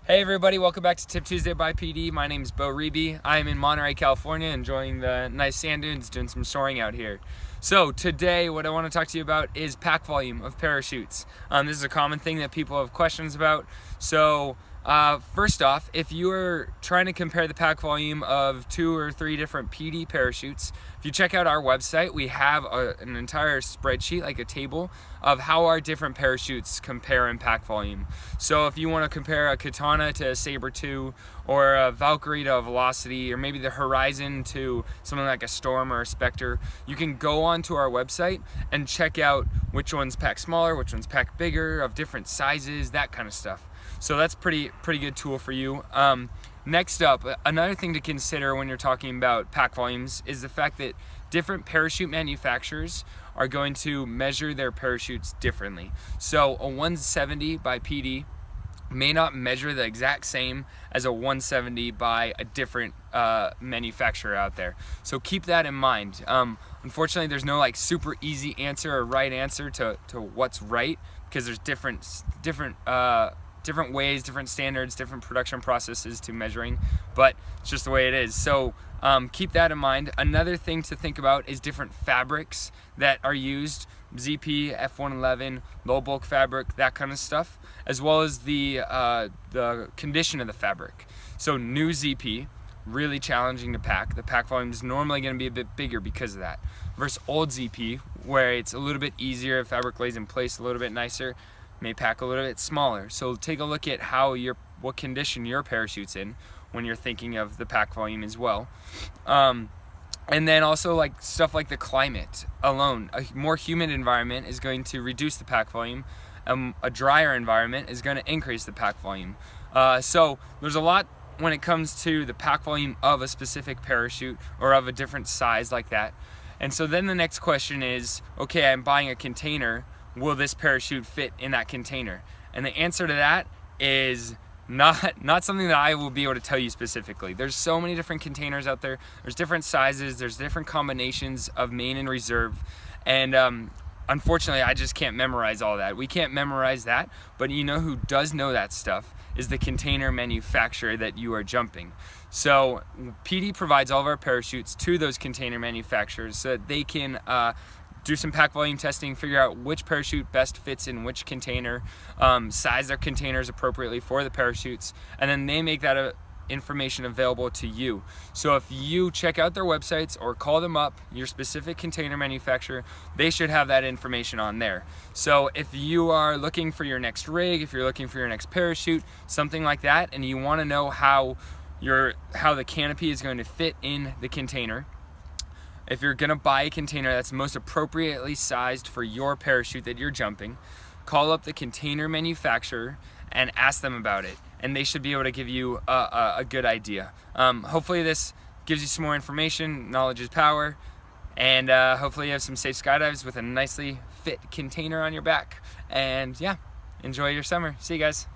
Hey everybody, welcome back to Tip Tuesday by PD. My name is Bo Reby. I'm in Monterey, California, enjoying the nice sand dunes, doing some soaring out here. So today, what I want to talk to you about is pack volume of parachutes. This is a common thing that people have questions about. So first off, if you are trying to compare the pack volume of 2 or 3 different PD parachutes, if you check out our website, we have an entire spreadsheet, like a table, of how our different parachutes compare in pack volume. So if you want to compare a Katana to a Saber 2, or a Valkyrie to a Velocity, or maybe the Horizon to something like a Storm or a Spectre, you can go onto our website and check out which ones pack smaller, which ones pack bigger, of different sizes, that kind of stuff. So that's pretty good tool for you. Next up, another thing to consider when you're talking about pack volumes is the fact that different parachute manufacturers are going to measure their parachutes differently. So a 170 by PD may not measure the exact same as a 170 by a different manufacturer out there. So keep that in mind. Unfortunately, there's no like super easy answer or right answer to what's right, because there's different ways, different standards, different production processes to measuring, but it's just the way it is. So keep that in mind. Another thing to think about is different fabrics that are used, ZP, F111, low bulk fabric, that kind of stuff, as well as the condition of the fabric. So new ZP, really challenging to pack. The pack volume is normally going to be a bit bigger because of that, versus old ZP, where it's a little bit easier, fabric lays in place a little bit nicer, may pack a little bit smaller. So take a look at what condition your parachute's in when you're thinking of the pack volume as well. And then also like stuff like the climate alone. A more humid environment is going to reduce the pack volume. A drier environment is going to increase the pack volume. So there's a lot when it comes to the pack volume of a specific parachute or of a different size like that. And so then the next question is, okay, I'm buying a container. Will this parachute fit in that container? And the answer to that is not something that I will be able to tell you specifically. There's so many different containers out there. There's different sizes. There's different combinations of main and reserve. And unfortunately, I just can't memorize all that. We can't memorize that, but you know who does know that stuff is the container manufacturer that you are jumping. So PD provides all of our parachutes to those container manufacturers so that they can do some pack volume testing, figure out which parachute best fits in which container, size their containers appropriately for the parachutes, and then they make that information available to you. So if you check out their websites or call them up, your specific container manufacturer, they should have that information on there. So if you are looking for your next rig, if you're looking for your next parachute, something like that, and you want to know how the canopy is going to fit in the container, if you're going to buy a container that's most appropriately sized for your parachute that you're jumping, call up the container manufacturer and ask them about it, and they should be able to give you a good idea. Hopefully this gives you some more information. Knowledge is power, and hopefully you have some safe skydives with a nicely fit container on your back. And yeah, enjoy your summer. See you guys.